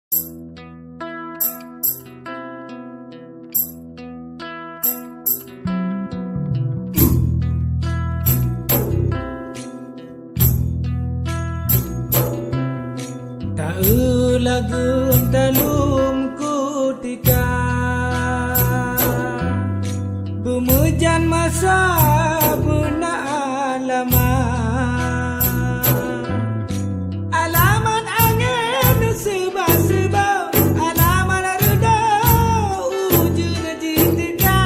Lagu talum kutika Bumujan masa buna alaman angin sebab-sebab alaman reda ujung jitika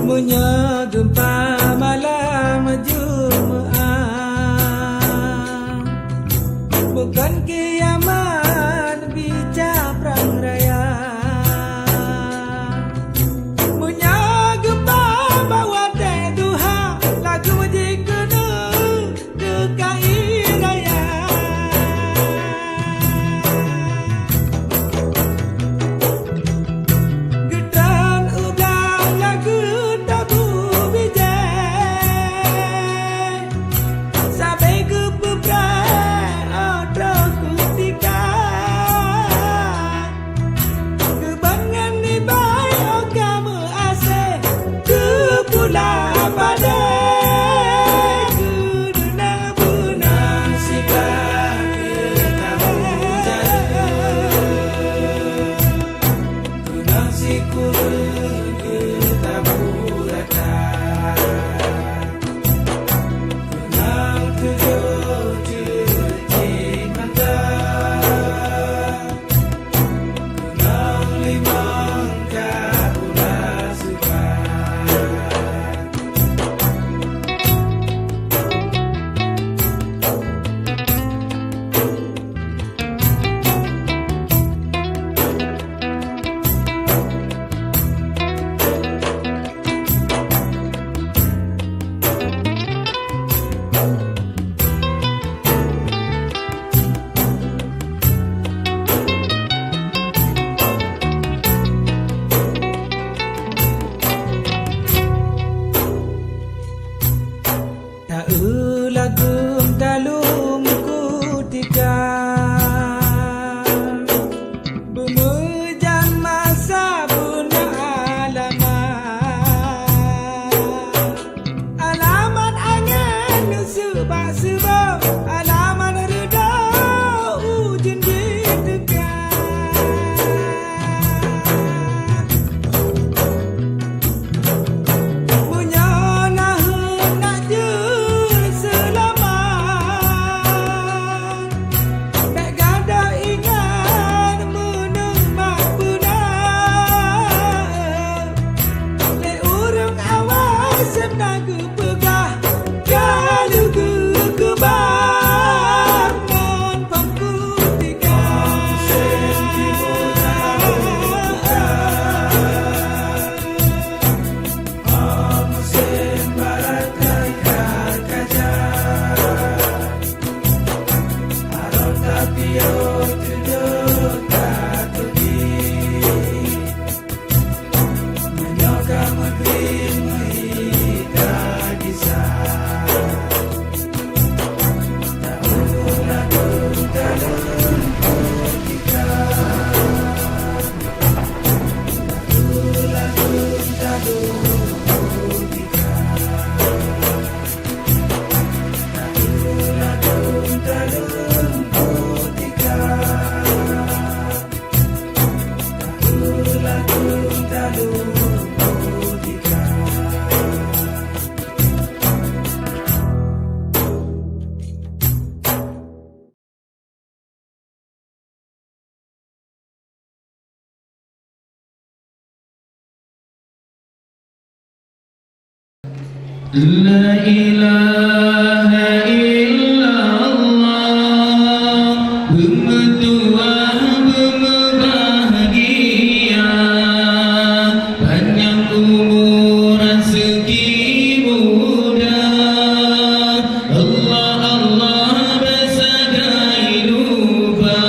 Punya gempa malam Jumaat bukan kiamat bicara perang raya. Punya gempa bawa teh duha lagu wajib kena dekai raya. Getan ulang lagu Lagum talum kutika Bumujan masa buna alaman angin sebab-sebab alaman reda ujung ditekan punya nahun nak Senagu pegah galugu kebang non pangku tiga musim barat kaya kaja harap tapio tujuh tatugi menyoka magrim La ilaha illallah bermetuah berbahagia panjang umur rezeki muda Allah Allah bersagai lupa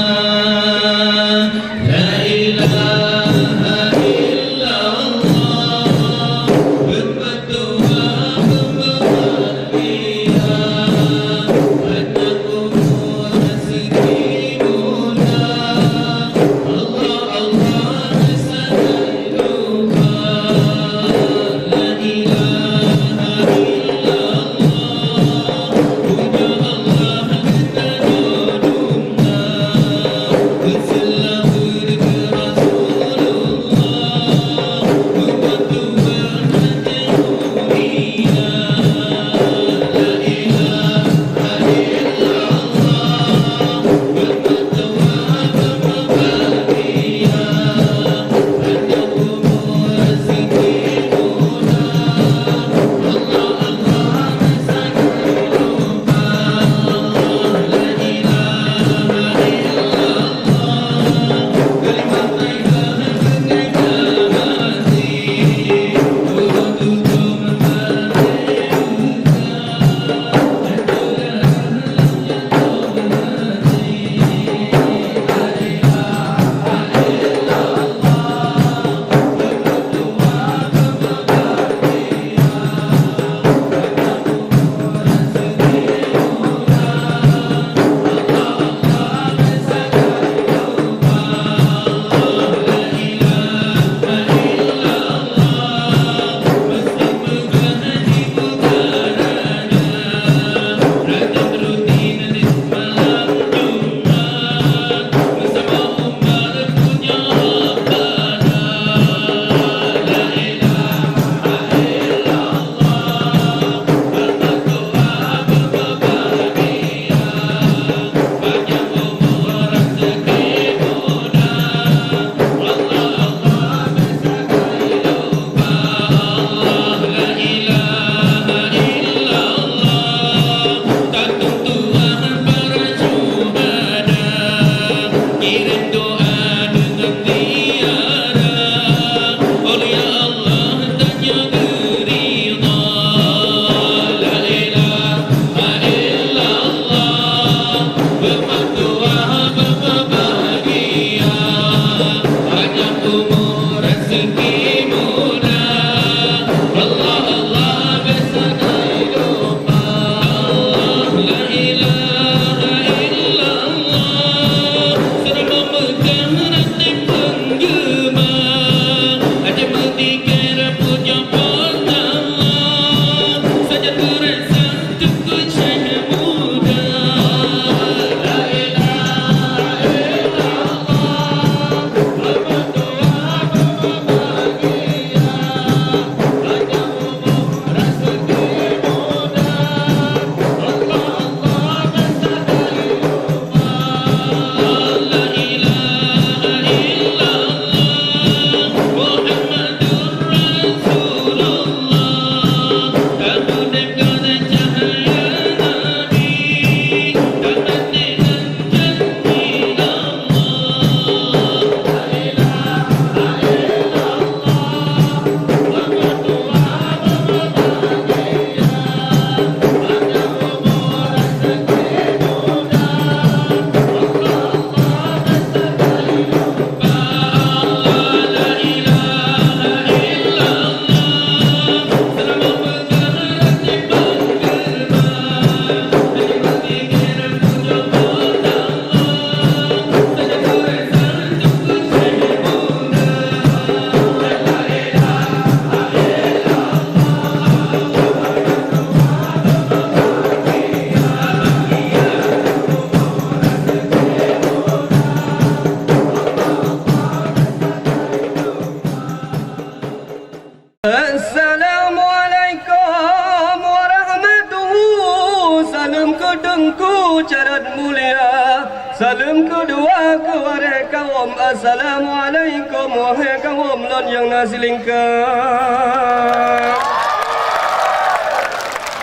Salam kedua kepada kaum. Assalamualaikum wahai kaum non yang nasilingkan.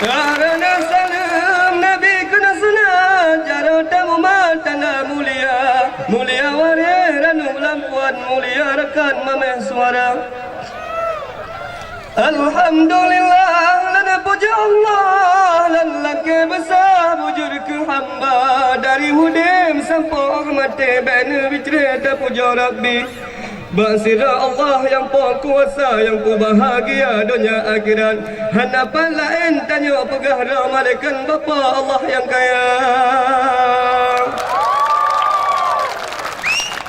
Karena salam Nabi kena sunat jara tamu matana mulia. Mulia wareran lampuan mulia rekan mameh suara. Alhamdulillah lana puja Allah lelaki besar bujur ke hamba dari hudim sampai mati bina bicara puja Rabbi. Basira Allah yang kuasa yang bahagia dunia akhirat. Hanapan lain tanya pegah malaikat bapa Allah yang kaya.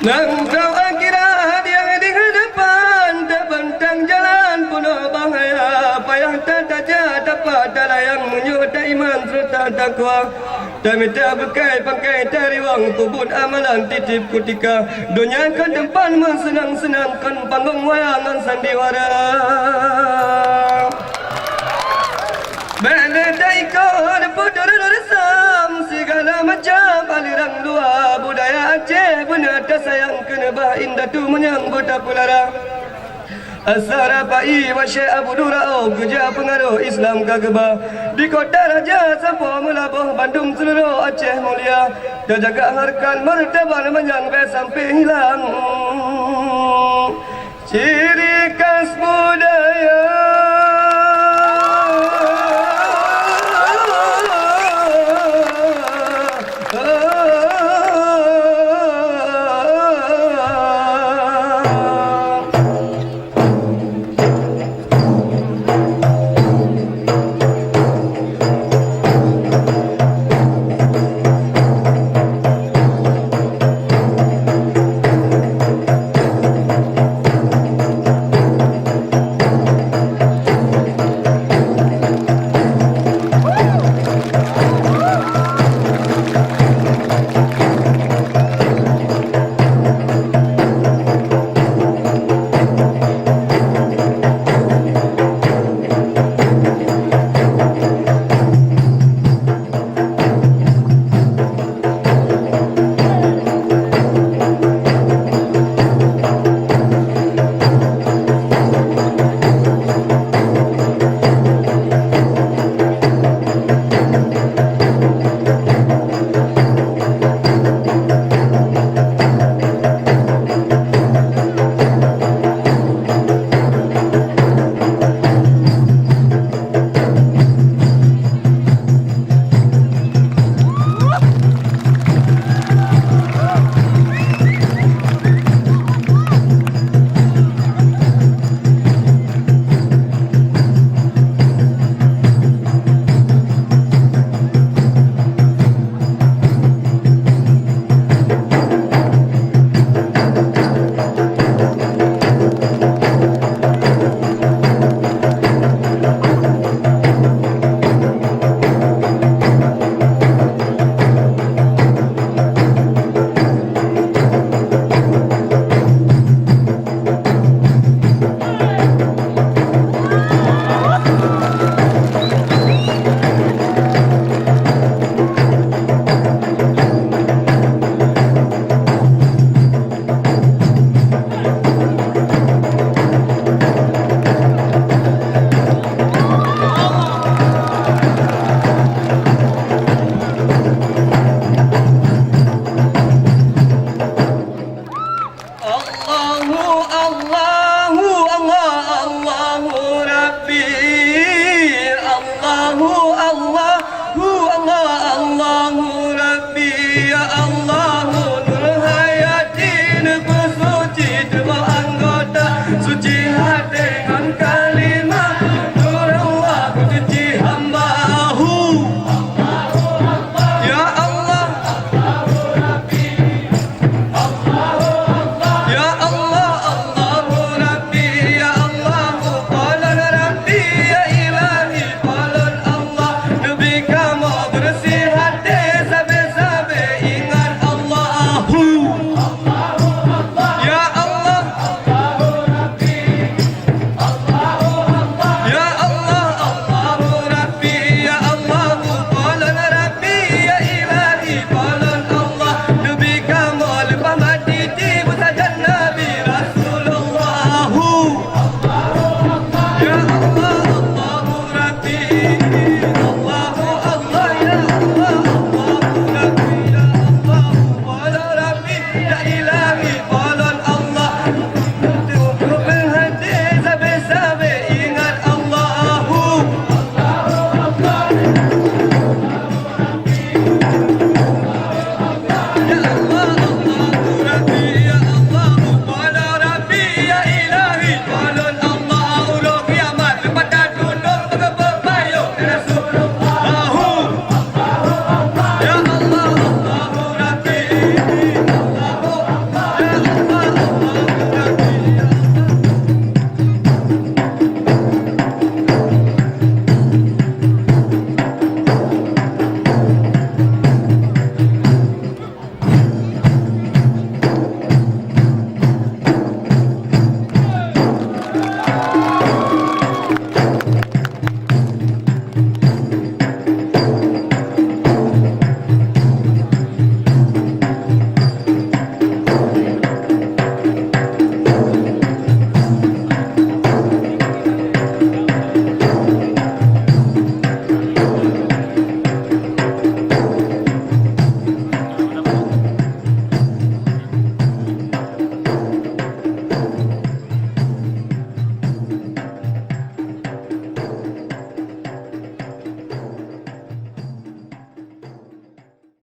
Nang kau akhirat yang di hadapan terbentang jalan penuh bahaya. Payah tak saja dapat dalam menyudah iman serta takwa. Dan minta berkai pangkai dari wang kubut amalan titip kutika. Dunia kan depan mensenang-senangkan panggung wayangan sandiwara. Benda ikut putar resam segala macam aliran luar budaya Aceh benar tak sayang kena bah indah tu menyambut apulara. Asara pai wa Syekh Abu Durao kerja pengaruh Islam kageba di kota Raja sampai melabuh Bandung seluruh Aceh mulia dan jaga harkan martabat menyampai sampai hilang ciri khas budaya